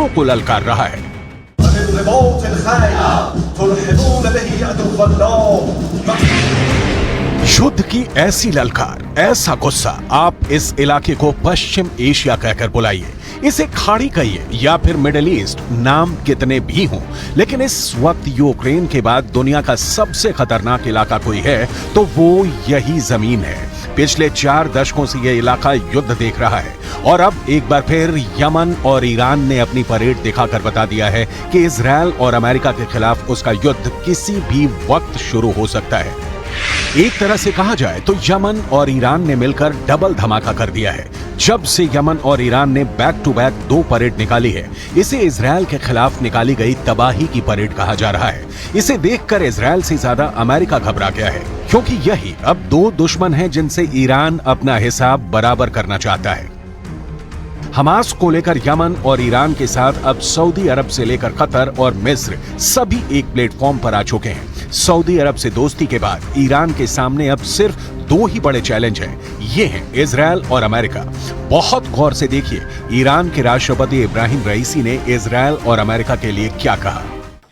दोनों को ललकार रहा है। युद्ध की ऐसी ललकार, ऐसा गुस्सा, आप इस इलाके को पश्चिम एशिया कहकर बुलाइए, इसे खाड़ी कहिए या फिर मिडिल ईस्ट, नाम कितने भी हों, लेकिन इस वक्त यूक्रेन के बाद दुनिया का सबसे खतरनाक इलाका कोई है तो वो यही जमीन है। पिछले 4 दशकों से यह इलाका युद्ध देख रहा है और अब एक बार फिर यमन और ईरान ने अपनी परेड दिखाकर बता दिया है कि इजरायल और अमेरिका के खिलाफ उसका युद्ध किसी भी वक्त शुरू हो सकता है। एक तरह से कहा जाए तो यमन और ईरान ने मिलकर डबल धमाका कर दिया है। जब से यमन और ईरान ने बैक टू बैक 2 परेड निकाली है, इसे इजरायल के खिलाफ निकाली गई तबाही की परेड कहा जा रहा है। इसे देखकर इजरायल से ज्यादा अमेरिका घबरा गया है, क्योंकि यही अब 2 दुश्मन हैं जिनसे ईरान अपना हिसाब बराबर करना चाहता है। हमास को लेकर यमन और ईरान के साथ अब सऊदी अरब से लेकर कतर और मिस्र सभी एक प्लेटफॉर्म पर आ चुके हैं। सऊदी अरब से दोस्ती के बाद ईरान के सामने अब सिर्फ 2 ही बड़े चैलेंज हैं। ये हैं इजरायल और अमेरिका। बहुत गौर से देखिए ईरान के राष्ट्रपति इब्राहिम रईसी ने इजरायल और अमेरिका के लिए क्या कहा।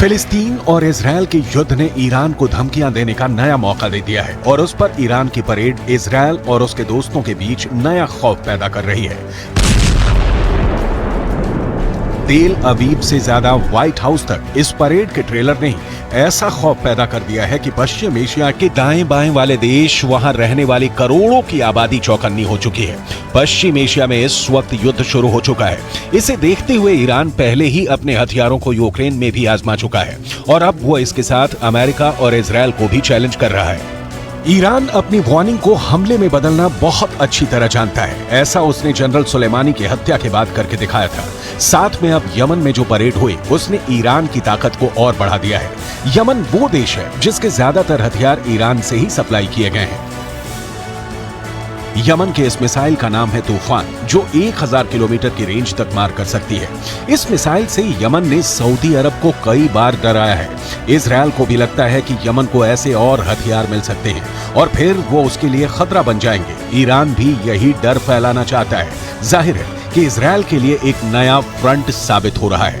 फिलिस्तीन और इजरायल के युद्ध ने ईरान को धमकियां देने का नया मौका दे दिया है और उस पर ईरान की परेड इजरायल और उसके दोस्तों के बीच नया खौफ पैदा कर रही है। तेल अवीव से ज्यादा व्हाइट हाउस तक इस परेड के ट्रेलर ने ऐसा खौफ पैदा कर दिया है कि पश्चिम एशिया के दाएं बाएं वाले देश, वहां रहने वाली करोड़ों की आबादी चौकन्नी हो चुकी है। पश्चिम एशिया में इस वक्त युद्ध शुरू हो चुका है। इसे देखते हुए ईरान पहले ही अपने हथियारों को यूक्रेन में भी आजमा चुका है और अब वो इसके साथ अमेरिका और इजरायल को भी चैलेंज कर रहा है। ईरान अपनी वार्निंग को हमले में बदलना बहुत अच्छी तरह जानता है। ऐसा उसने जनरल सुलेमानी की हत्या के बाद करके दिखाया था। साथ में अब यमन में जो परेड हुई उसने ईरान की ताकत को और बढ़ा दिया है। यमन वो देश है जिसके ज्यादातर हथियार ईरान से ही सप्लाई किए गए हैं। यमन के इस मिसाइल का नाम है तूफान, जो 1000 किलोमीटर की रेंज तक मार कर सकती है। इस मिसाइल से यमन ने सऊदी अरब को कई बार डराया है। इजरायल को भी लगता है कि यमन को ऐसे और हथियार मिल सकते हैं और फिर वो उसके लिए खतरा बन जाएंगे। ईरान भी यही डर फैलाना चाहता है। जाहिर है कि इजरायल के लिए एक नया फ्रंट साबित हो रहा है।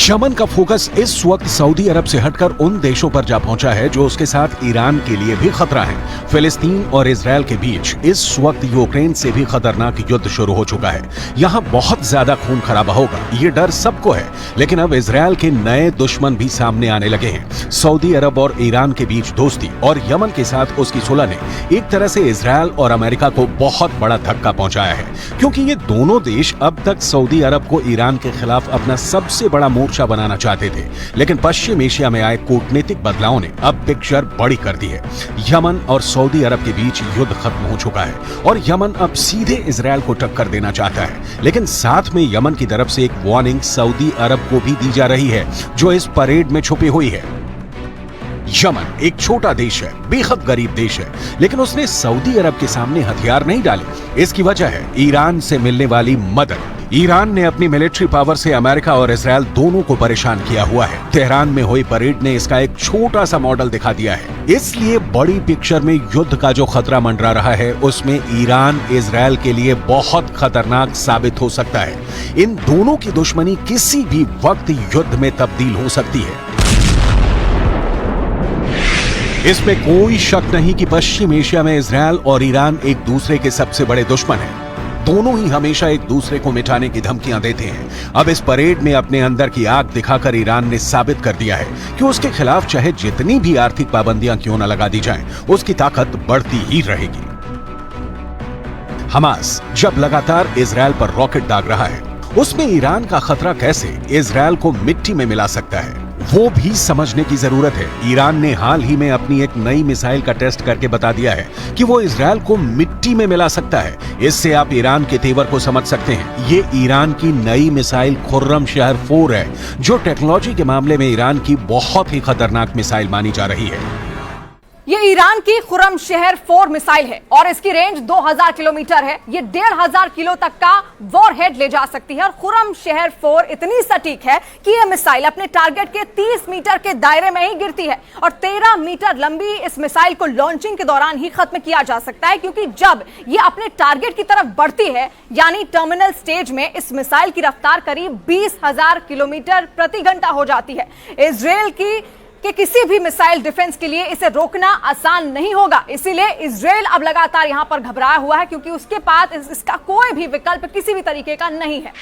यमन का फोकस इस वक्त सऊदी अरब से हटकर उन देशों पर जा पहुंचा है जो उसके साथ ईरान के लिए भी खतरा है। फिलिस्तीन और इजरायल के बीच इस वक्त यूक्रेन से भी खतरनाक युद्ध शुरू हो चुका है। यहाँ बहुत ज्यादा खून खराबा होगा, ये डर सबको है। लेकिन अब इजरायल के नए दुश्मन भी सामने आने लगे हैं। सऊदी अरब और ईरान के बीच दोस्ती और यमन के साथ उसकी सुलह ने एक तरह से इजरायल और अमेरिका को बहुत बड़ा धक्का पहुंचाया है, क्योंकि ये दोनों देश अब तक सऊदी अरब को ईरान के खिलाफ अपना सबसे बड़ा मोर्चा बनाना चाहते थे। लेकिन पश्चिम एशिया में आए कूटनीतिक बदलावों ने अब पिक्चर बड़ी कर दी है। यमन और सऊदी अरब के बीच युद्ध खत्म हो चुका है और यमन अब सीधे इजरायल को टक्कर देना चाहता है। लेकिन साथ में यमन की तरफ से एक वार्निंग सऊदी अरब को भी दी जा रही है, जो इस परेड में छुपी हुई है। यमन एक छोटा देश है, बेहद गरीब देश है, लेकिन उसने सऊदी अरब के सामने हथियार नहीं डाले। इसकी वजह है ईरान से मिलने वाली मदद। ईरान ने अपनी मिलिट्री पावर से अमेरिका और इजरायल दोनों को परेशान किया हुआ है। तेहरान में हुई परेड ने इसका एक छोटा सा मॉडल दिखा दिया है। इसलिए बड़ी पिक्चर में युद्ध का जो खतरा मंडरा रहा है, उसमें ईरान इजरायल के लिए बहुत खतरनाक साबित हो सकता है। इन दोनों की दुश्मनी किसी भी वक्त युद्ध में तब्दील हो सकती है। इसमें कोई शक नहीं कि पश्चिम एशिया में इजरायल और ईरान एक दूसरे के सबसे बड़े दुश्मन हैं। दोनों ही हमेशा एक दूसरे को मिटाने की धमकियां देते हैं। अब इस परेड में अपने अंदर की आग दिखाकर ईरान ने साबित कर दिया है कि उसके खिलाफ चाहे जितनी भी आर्थिक पाबंदियां क्यों न लगा दी जाएं, उसकी ताकत बढ़ती ही रहेगी। हमास जब लगातार इजरायल पर रॉकेट दाग रहा है, उसमें ईरान का खतरा कैसे इजरायल को मिट्टी में मिला सकता है, वो भी समझने की जरूरत है। ईरान ने हाल ही में अपनी एक नई मिसाइल का टेस्ट करके बता दिया है कि वो इजरायल को मिट्टी में मिला सकता है। इससे आप ईरान के तेवर को समझ सकते हैं। ये ईरान की नई मिसाइल खुर्रमशहर 4 है, जो टेक्नोलॉजी के मामले में ईरान की बहुत ही खतरनाक मिसाइल मानी जा रही है। ये ईरान की खुर्रमशहर 4 मिसाइल है और इसकी रेंज 2000 किलोमीटर है। ये 1500 किलो तक का वॉरहेड ले जा सकती है और खुर्रमशहर 4 इतनी सटीक है कि यह मिसाइल अपने टारगेट के 30 मीटर के दायरे में ही गिरती है और 13 मीटर लंबी इस मिसाइल को लॉन्चिंग के दौरान ही खत्म किया जा सकता है, क्योंकि जब ये अपने टारगेट की तरफ बढ़ती है यानी टर्मिनल स्टेज में, इस मिसाइल की रफ्तार करीब 20,000 किलोमीटर प्रति घंटा हो जाती है। इजरायल के किसी भी मिसाइल डिफेंस के लिए इसे रोकना आसान नहीं होगा। इसीलिए इजरायल अब लगातार यहां पर घबराया हुआ है, क्योंकि उसके पास इसका कोई भी विकल्प किसी भी तरीके का नहीं है।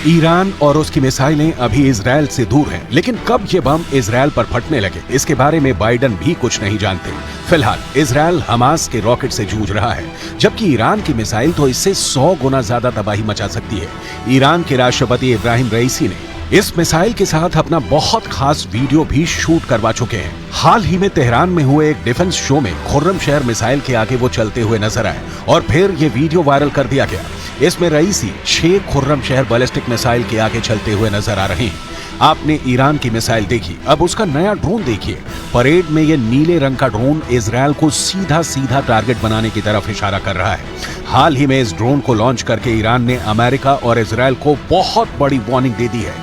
ईरान और उसकी मिसाइलें अभी इजरायल से दूर हैं, लेकिन कब ये बम इजरायल पर फटने लगे, इसके बारे में बाइडन भी कुछ नहीं जानते। फिलहाल इजरायल हमास के रॉकेट से जूझ रहा है, जबकि ईरान की मिसाइल तो इससे 100 गुना ज्यादा तबाही मचा सकती है। ईरान के राष्ट्रपति इब्राहिम रईसी ने इस मिसाइल के साथ अपना बहुत खास वीडियो भी शूट करवा चुके हैं। हाल ही में तेहरान में हुए एक डिफेंस शो में खुर्रमशहर मिसाइल के आगे वो चलते हुए नजर आए और फिर ये वीडियो वायरल कर दिया गया। इसमें रईसी 6 खुर्रमशहर बैलिस्टिक मिसाइल के आगे चलते हुए नजर आ रहे हैं। आपने ईरान की मिसाइल देखी, अब उसका नया ड्रोन देखिए। परेड में ये नीले रंग का ड्रोन इजरायल को सीधा सीधा टारगेट बनाने की तरफ इशारा कर रहा है। हाल ही में इस ड्रोन को लॉन्च करके ईरान ने अमेरिका और इजरायल को बहुत बड़ी वार्निंग दे दी है।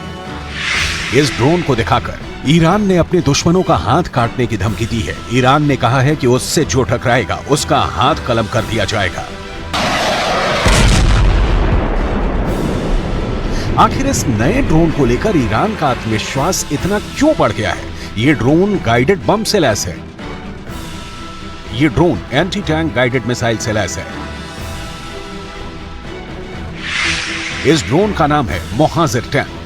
इस ड्रोन को दिखाकर ईरान ने अपने दुश्मनों का हाथ काटने की धमकी दी है। ईरान ने कहा है कि उससे जो टकराएगा उसका हाथ कलम कर दिया जाएगा। आखिर इस नए ड्रोन को लेकर ईरान का आत्मविश्वास इतना क्यों बढ़ गया है? ये ड्रोन गाइडेड बम से लैस है। ये drone anti tank guided missile से लैस है। इस ड्रोन का नाम है मोहाजिर 10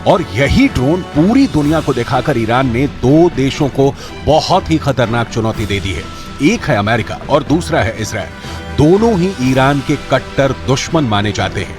और यही ड्रोन पूरी दुनिया को दिखाकर ईरान ने 2 देशों को बहुत ही खतरनाक चुनौती दे दी है। एक है अमेरिका और दूसरा है इजरायल। दोनों ही ईरान के कट्टर दुश्मन माने जाते हैं।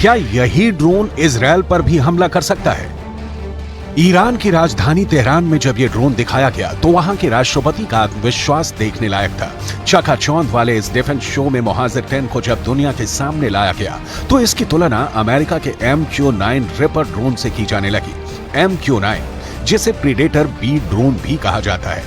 क्या यही ड्रोन इजरायल पर भी हमला कर सकता है? ईरान की राजधानी तेहरान में जब ये ड्रोन दिखाया गया तो वहां के राष्ट्रपति का आत्मविश्वास देखने लायक था। चकाचौंध वाले इस डिफेंस शो में मोहाजिर 10 को जब दुनिया के सामने लाया गया तो इसकी तुलना अमेरिका के MQ-9 रिपर ड्रोन से की जाने लगी। MQ-9 जिसे प्रीडेटर बी ड्रोन भी कहा जाता है।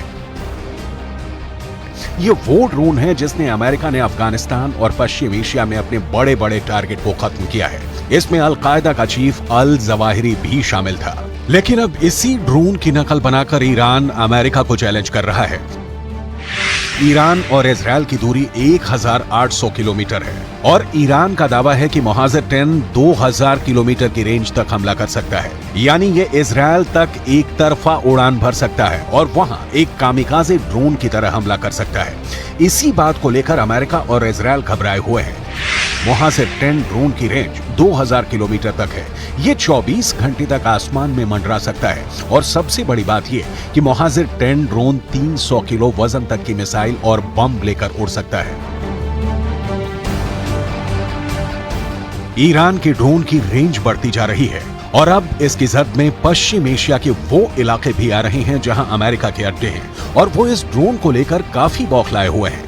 ये वो ड्रोन है जिसने अमेरिका ने अफगानिस्तान और पश्चिम एशिया में अपने बड़े बड़े टारगेट को खत्म किया है। इसमें अल-कायदा का चीफ अल जवाहिरी भी शामिल था। लेकिन अब इसी ड्रोन की नकल बनाकर ईरान अमेरिका को चैलेंज कर रहा है। ईरान और इजरायल की दूरी 1800 किलोमीटर है और ईरान का दावा है कि मोहाजिर 10 2000 किलोमीटर की रेंज तक हमला कर सकता है, यानी ये इजरायल तक एक तरफा उड़ान भर सकता है और वहां एक कामिकाज़े ड्रोन की तरह हमला कर सकता है। इसी बात को लेकर अमेरिका और इजरायल घबराए हुए हैं। मोहाजिर 10 ड्रोन की रेंज 2000 किलोमीटर तक है। ये 24 घंटे तक आसमान में मंडरा सकता है और सबसे बड़ी बात यह कि मोहाजिर 10 ड्रोन 300 किलो वजन तक की मिसाइल और बम लेकर उड़ सकता है। ईरान के ड्रोन की रेंज बढ़ती जा रही है और अब इसकी जद में पश्चिम एशिया के वो इलाके भी आ रहे हैं जहां अमेरिका के अड्डे हैं और वो इस ड्रोन को लेकर काफी बौखलाए हुए हैं।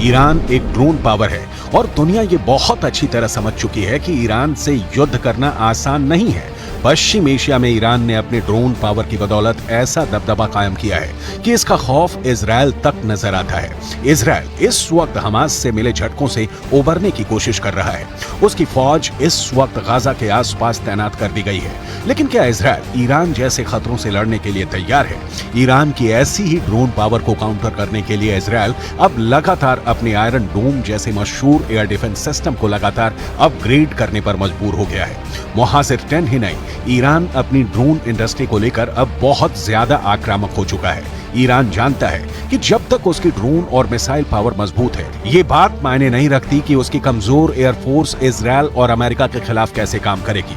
ईरान एक ड्रोन पावर है और दुनिया ये बहुत अच्छी तरह समझ चुकी है कि ईरान से युद्ध करना आसान नहीं है। पश्चिम एशिया में ईरान ने अपने ड्रोन पावर की बदौलत ऐसा दबदबा कायम किया है कि इसका खौफ इजरायल तक नजर आता है। इजरायल इस वक्त हमास से मिले झटकों से उबरने की कोशिश कर रहा है। उसकी फौज इस वक्त गाजा के आसपास तैनात कर दी गई है। लेकिन क्या इजरायल ईरान जैसे खतरों से लड़ने के लिए तैयार है? ईरान की ऐसी ही ड्रोन पावर को काउंटर करने के लिए इजरायल अब लगातार अपने आयरन डोम जैसे मशहूर एयर डिफेंस सिस्टम को लगातार अपग्रेड करने पर मजबूर हो गया है। मोहाजिर 10 ही नहीं, ईरान अपनी ड्रोन इंडस्ट्री को लेकर अब बहुत ज्यादा आक्रामक हो चुका है। ईरान जानता है कि जब तक उसकी ड्रोन और मिसाइल पावर मजबूत है, ये बात मायने नहीं रखती कि उसकी कमजोर एयरफोर्स इजरायल और अमेरिका के खिलाफ कैसे काम करेगी।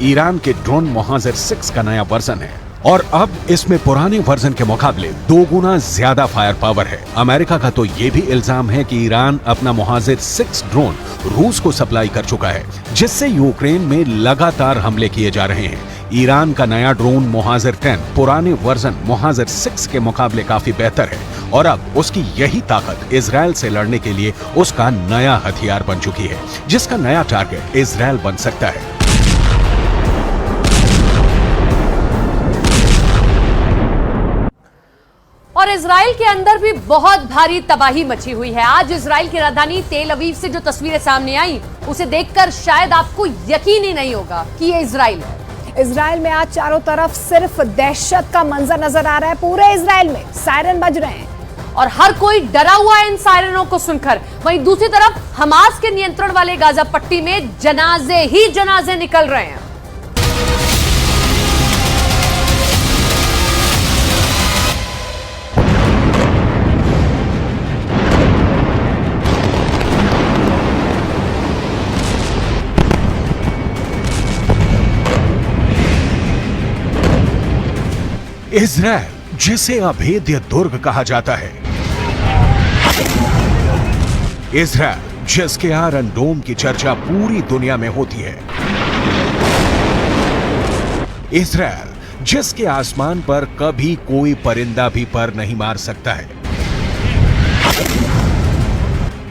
ईरान के ड्रोन मुहाजिर 6 का नया वर्जन है और अब इसमें पुराने वर्जन के मुकाबले 2 गुना ज्यादा फायर पावर है। अमेरिका का तो ये भी इल्जाम है कि ईरान अपना मुहाजिर 6 ड्रोन रूस को सप्लाई कर चुका है, जिससे यूक्रेन में लगातार हमले किए जा रहे हैं। ईरान का नया ड्रोन मुहाजिर 10 पुराने वर्जन मुहाजिर 6 के मुकाबले काफी बेहतर है और अब उसकी यही ताकत इजरायल से लड़ने के लिए उसका नया हथियार बन चुकी है, जिसका नया टारगेट इजरायल बन सकता है। और इजराइल के अंदर भी बहुत भारी तबाही मची हुई है। आज इजराइल की राजधानी तेल अवीव से जो तस्वीरें सामने आई, उसे देखकर शायद आपको यकीन ही नहीं होगा कि ये इजराइल है। इजराइल में आज चारों तरफ सिर्फ दहशत का मंजर नजर आ रहा है। पूरे इजराइल में सायरन बज रहे हैं और हर कोई डरा हुआ है इन सायरनों को सुनकर। वहीं दूसरी तरफ हमास के नियंत्रण वाले गाजा पट्टी में जनाजे ही जनाजे निकल रहे हैं। इजरायल, जिसे अभेद्य दुर्ग कहा जाता है, इजरायल जिसके आयरन डोम की चर्चा पूरी दुनिया में होती है, इजरायल जिसके आसमान पर कभी कोई परिंदा भी पर नहीं मार सकता है,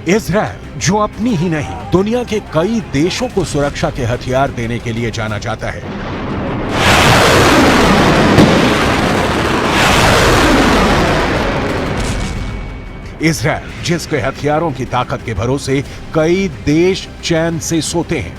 इजरायल जो अपनी ही नहीं दुनिया के कई देशों को सुरक्षा के हथियार देने के लिए जाना जाता है, इजरायल जिसके हथियारों की ताकत के भरोसे कई देश चैन से सोते हैं,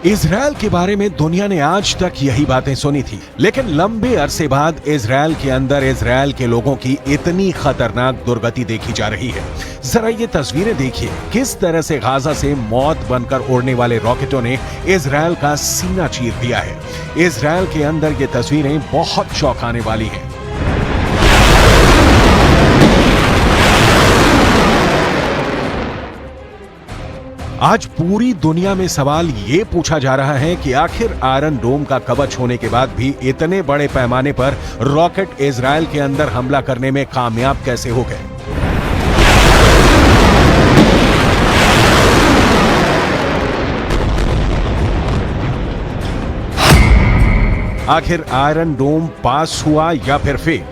इजरायल के बारे में दुनिया ने आज तक यही बातें सुनी थी, लेकिन लंबे अरसे बाद इजरायल के अंदर इजरायल के लोगों की इतनी खतरनाक दुर्गति देखी जा रही है। जरा ये तस्वीरें देखिए, किस तरह से गाजा से मौत बनकर उड़ने वाले रॉकेटों ने इजरायल का सीना चीर दिया है। इजरायल के अंदर ये तस्वीरें बहुत चौंकाने वाली हैं। आज पूरी दुनिया में सवाल ये पूछा जा रहा है कि आखिर आयरन डोम का कवच होने के बाद भी इतने बड़े पैमाने पर रॉकेट इजरायल के अंदर हमला करने में कामयाब कैसे हो गए। आखिर आयरन डोम पास हुआ या फिर फेल?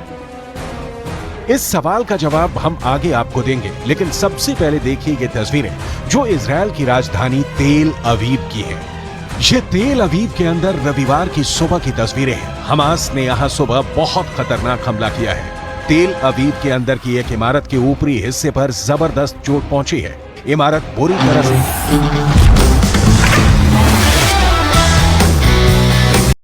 इस सवाल का जवाब हम आगे आपको देंगे, लेकिन सबसे पहले देखिए ये तस्वीरें जो इजरायल की राजधानी तेल अवीव की है। ये तेल अवीव के अंदर रविवार की सुबह की तस्वीरें हैं। हमास ने यहां सुबह बहुत खतरनाक हमला किया है। तेल अवीव के अंदर की एक इमारत के ऊपरी हिस्से पर जबरदस्त चोट पहुंची है। इमारत बुरी तरह से